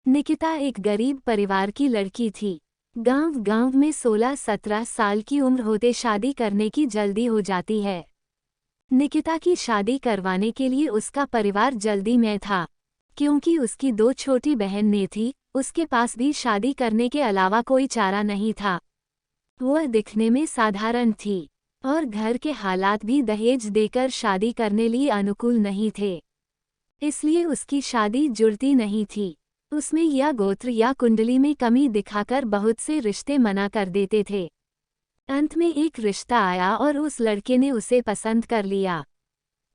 निकिता एक गरीब परिवार की लड़की थी। गांव-गांव में 16-17 साल की उम्र होते शादी करने की जल्दी हो जाती है। निकिता की शादी करवाने के लिए उसका परिवार जल्दी में था, क्योंकि उसकी 2 छोटी बहन ने थी, उसके पास भी शादी करने के अलावा कोई चारा नहीं था। वह दिखने में साधारण थी और घर के हालात भी दहेज देकर शादी करने लिए अनुकूल नहीं थे। इसलिए उसकी शादी जुड़ती नहीं थी। उसमें या गोत्र या कुंडली में कमी दिखाकर बहुत से रिश्ते मना कर देते थे। अंत में एक रिश्ता आया और उस लड़के ने उसे पसंद कर लिया।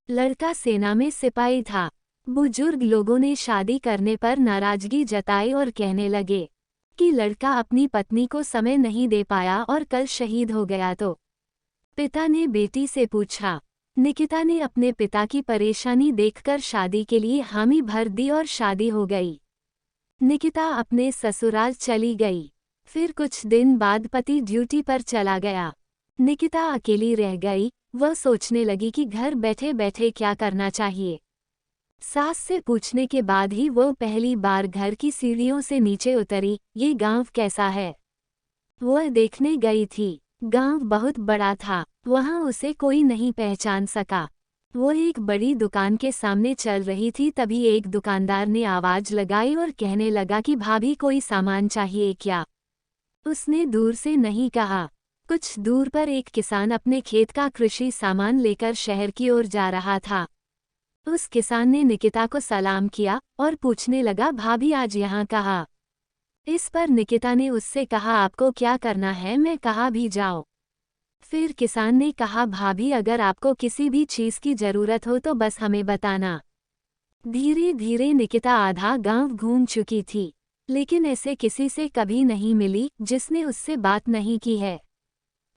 लड़का सेना में सिपाही था। बुजुर्ग लोगों ने शादी करने पर नाराजगी जताई और कहने लगे कि लड़का अपनी पत्नी को समय नहीं दे पाया और कल शहीद हो गया तो। पिता ने बेटी से पूछा। निकिता ने अपने पिता की परेशानी देखकर शादी के लिए हामी भर दी और शादी हो गई। निकिता अपने ससुराल चली गई। फिर कुछ दिन बाद पति ड्यूटी पर चला गया। निकिता अकेली रह गई। वह सोचने लगी कि घर बैठे बैठे क्या करना चाहिए। सास से पूछने के बाद ही वो पहली बार घर की सीढ़ियों से नीचे उतरी। ये गांव कैसा है, वह देखने गई थी। गांव बहुत बड़ा था, वहां उसे कोई नहीं पहचान सका। वो एक बड़ी दुकान के सामने चल रही थी, तभी एक दुकानदार ने आवाज लगाई और कहने लगा कि भाभी कोई सामान चाहिए क्या। उसने दूर से नहीं कहा। कुछ दूर पर एक किसान अपने खेत का कृषि सामान लेकर शहर की ओर जा रहा था। उस किसान ने निकिता को सलाम किया और पूछने लगा, भाभी आज यहाँ कहाँ। इस पर निकिता ने उससे कहा, आपको क्या करना है, मैं कहाँ भी जाऊँ। फिर किसान ने कहा, भाभी अगर आपको किसी भी चीज़ की ज़रूरत हो तो बस हमें बताना। धीरे धीरे निकिता आधा गांव घूम चुकी थी, लेकिन ऐसे किसी से कभी नहीं मिली जिसने उससे बात नहीं की है।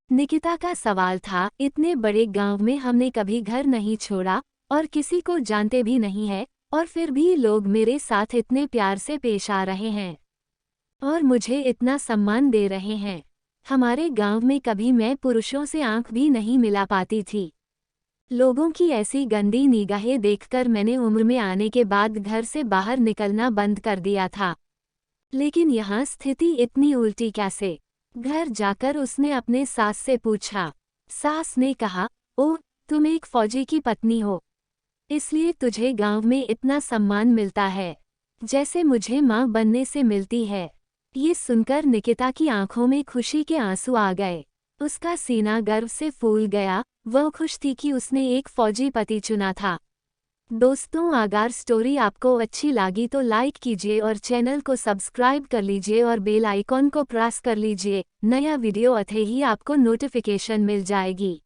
निकिता का सवाल था, इतने बड़े गांव में हमने कभी घर नहीं छोड़ा और किसी को जानते भी नहीं है, और फिर भी लोग मेरे साथ इतने प्यार से पेश आ रहे हैं और मुझे इतना सम्मान दे रहे हैं। हमारे गांव में कभी मैं पुरुषों से आंख भी नहीं मिला पाती थी। लोगों की ऐसी गंदी निगाहें देखकर मैंने उम्र में आने के बाद घर से बाहर निकलना बंद कर दिया था। लेकिन यहाँ स्थिति इतनी उल्टी कैसे। घर जाकर उसने अपने सास से पूछा। सास ने कहा, ओह, तुम एक फौजी की पत्नी हो, इसलिए तुझे गांव में इतना सम्मान मिलता है, जैसे मुझे माँ बनने से मिलती है। ये सुनकर निकिता की आंखों में खुशी के आंसू आ गए। उसका सीना गर्व से फूल गया। वह खुश थी कि उसने एक फौजी पति चुना था। दोस्तों, अगर स्टोरी आपको अच्छी लगी तो लाइक कीजिए और चैनल को सब्सक्राइब कर लीजिए और बेल आइकॉन को प्रेस कर लीजिए। नया वीडियो आते ही आपको नोटिफिकेशन मिल जाएगी।